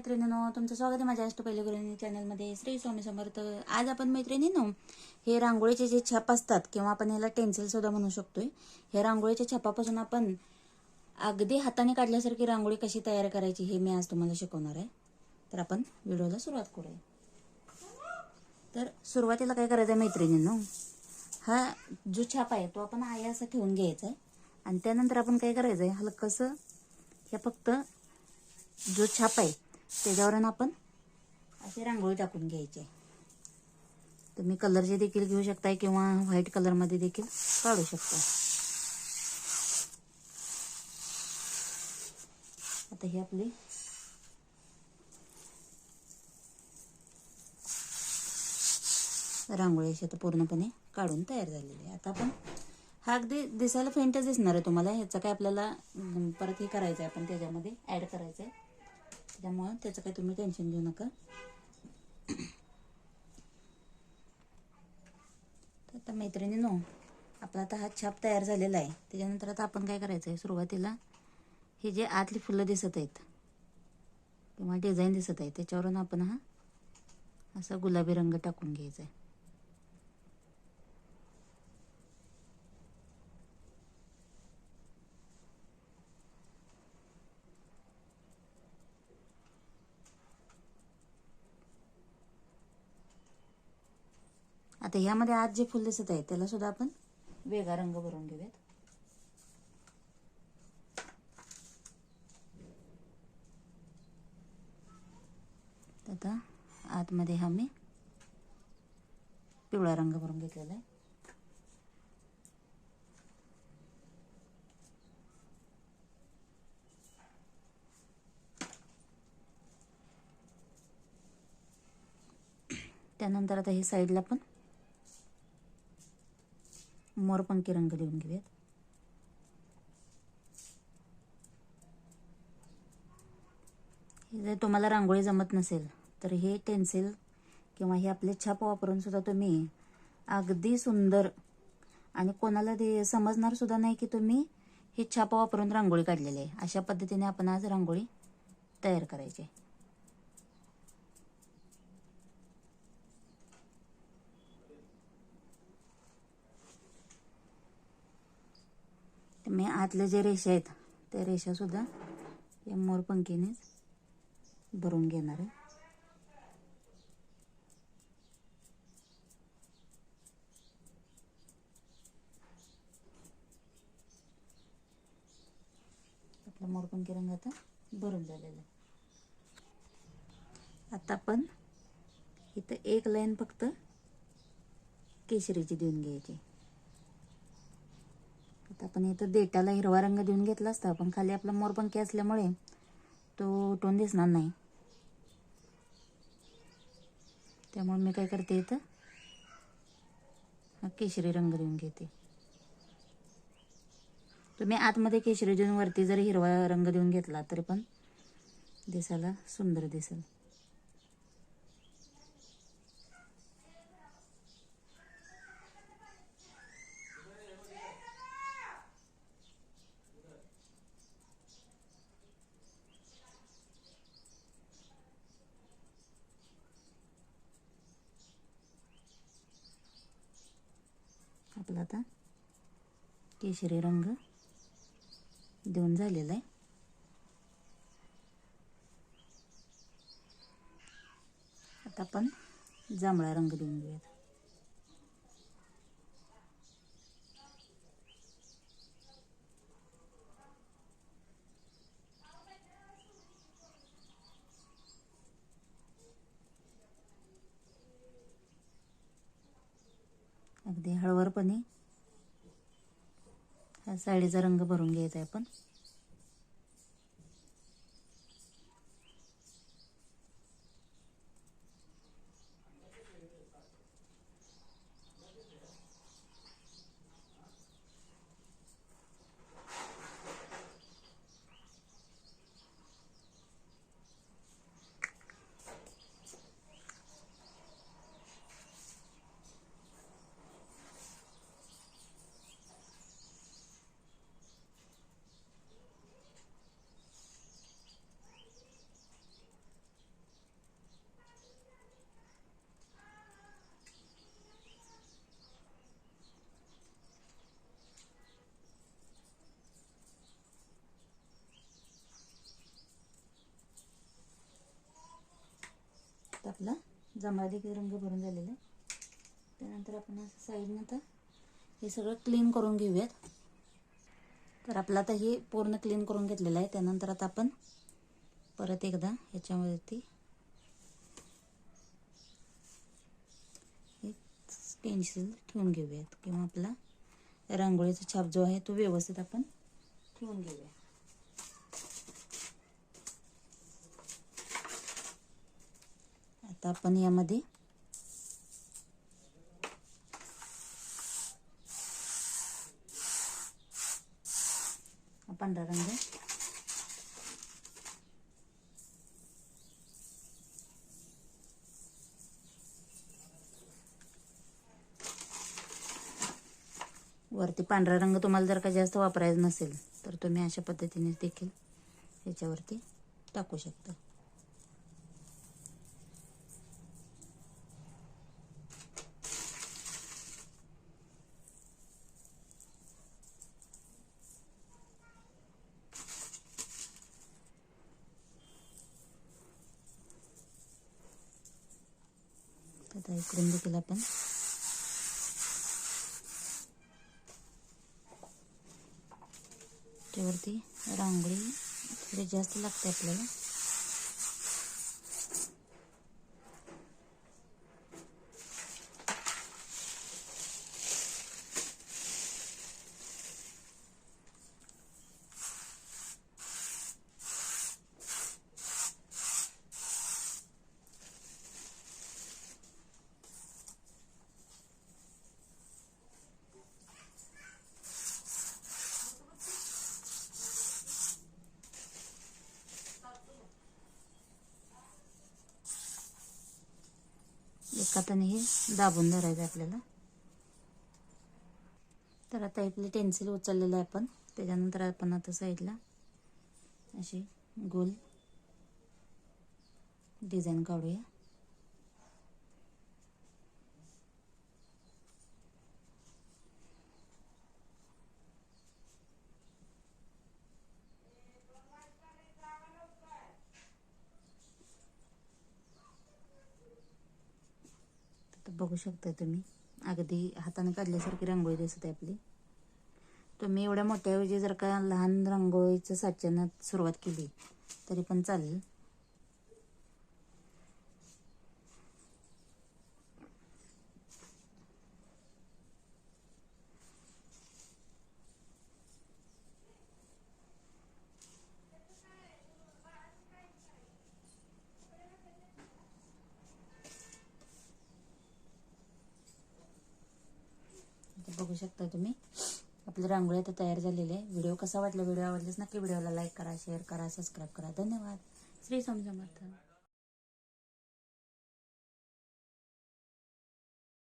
मैत्रिणींनो, तुमचं स्वागत आहे माझ्या अष्टपैलू गृहिणी चॅनलमध्ये. श्री स्वामी समर्थ. आज आपण मैत्रिणींनो हे रांगोळीचे जे छाप असतात किंवा आपण याला टेन्सिल सुद्धा म्हणू शकतोय, हे रांगोळीच्या छापापासून आपण अगदी हाताने काढल्यासारखी रांगोळी कशी तयार करायची हे मी आज तुम्हाला शिकवणार आहे. तर आपण व्हिडिओला सुरुवात करूया. तर सुरुवातीला काय करायचं आहे मैत्रिणींनो, हा जो छाप आहे तो आपण आहे असा ठेवून घ्यायचा आहे आणि त्यानंतर आपण काय करायचं आहे, हलकंसं हे फक्त जो छाप आहे त्याच्यावर आपण अशी रांगोळी टाकून घ्यायची आहे. तुम्ही कलरचे देखील घेऊ शकताय किंवा व्हाईट कलरमध्ये देखील काढू शकता. आता ही आपली रांगोळी अशी आता पूर्णपणे काढून तयार झालेली आहे. आता आपण हा अगदी दिसायला फेंटच दिसणार आहे तुम्हाला. ह्याचं काय आपल्याला परत हे करायचं आहे, आपण त्याच्यामध्ये ॲड करायचं आहे, त्यामुळं त्याचं काही तुम्ही टेन्शन घेऊ नका. आता मैत्रिणींनो, आपला आता हा छाप तयार झालेला आहे. त्याच्यानंतर आता आपण काय करायचं आहे, सुरुवातीला हे जे आतली फुलं दिसत आहेत किंवा डिझाईन दिसत आहे त्याच्यावरून आपण हा असा गुलाबी रंग टाकून घ्यायचा आहे. आता ह्यामध्ये आज जे फुल दिसत आहे त्याला सुद्धा आपण वेगळा रंग भरून घेऊयात. आता आतमध्ये हा मी पिवळा रंग भरून घेतलेला आहे. त्यानंतर आता हे साईडला पण मोरपंखी रंग देऊन घेऊयात. जर तुम्हाला रांगोळी जमत नसेल तर हे टेन्सिल किंवा हे आपले छाप वापरून सुद्धा तुम्ही अगदी सुंदर आणि कोणाला ते समजणार सुद्धा नाही की तुम्ही हे छाप वापरून रांगोळी काढलेली आहे. अशा पद्धतीने आपण आज रांगोळी तयार करायची. मी आतले जे रेषा आहेत त्या रेषा सुद्धा या मोरपंखीनेच भरून घेणार आहे. आपला मोरपंखी रंग आता भरून झालेला आहे. आता आपण इथं एक लाईन फक्त केशरीची देऊन घ्यायची. आता आपण इथं देठाला हिरवा रंग देऊन घेतला असता, पण खाली आपला मोरपंखी असल्यामुळे तो उठून दिसणार नाही. त्यामुळे मी काय करते, इथं हा केशरी रंग देऊन घेते. तुम्ही आतमध्ये केशरी देऊन वरती जर हिरवा रंग देऊन घेतला तरी पण दिसायला सुंदर दिसेल. आपला आता केशरी रंग देऊन झालेला आहे. आता आपण जांभळा रंग देऊन घेऊयात. अगदी हळवरपणे हा साडीचा रंग भरून घ्यायचा आहे आपण. आता आपला जांभळा देखील रंग भरून झालेला आहे. त्यानंतर आपण असं साईडनं आता हे सगळं क्लीन करून घेऊयात. तर आपलं आता हे पूर्ण क्लीन करून घेतलेलं आहे. त्यानंतर आता आपण परत एकदा ह्याच्यावरती एक पेन्सिल ठेवून घेऊयात किंवा आपला रांगोळीचा छाप जो आहे तो व्यवस्थित आपण ठेवून घेऊया. आता आपण यामध्ये पांढरा रंग वरती पांढरा रंग तुम्हाला जर का जास्त वापरायचा नसेल तर तुम्ही अशा पद्धतीने देखील याच्यावरती टाकू शकता. आता इकडून देखील आपण त्यावरती रांगोळी थोडी जास्त लागते आपल्याला. एका हाताने हे दाबून धरायचं आपल्याला. तर आता आपले पेन्सिल उचललेलं आहे आपण. त्याच्यानंतर आपण आता साईडला अशी गोल डिझाईन काढूया. बघू शकता तुम्ही अगदी हाताने काढल्यासारखी रांगोळी दिसते आपली. तुम्ही एवढ्या मोठ्याऐवजी जर का लहान रांगोळीच्या साच्यानं सुरुवात केली तरी पण चालेल. बघू शकता तुम्ही आपली रांगोळी आता तयार झालेली आहे. व्हिडिओ कसा वाटला? व्हिडिओ आवडल्यास नक्की व्हिडिओला लाईक करा, शेअर करा, सबस्क्राईब करा. धन्यवाद. श्री स्वामी समर्थ.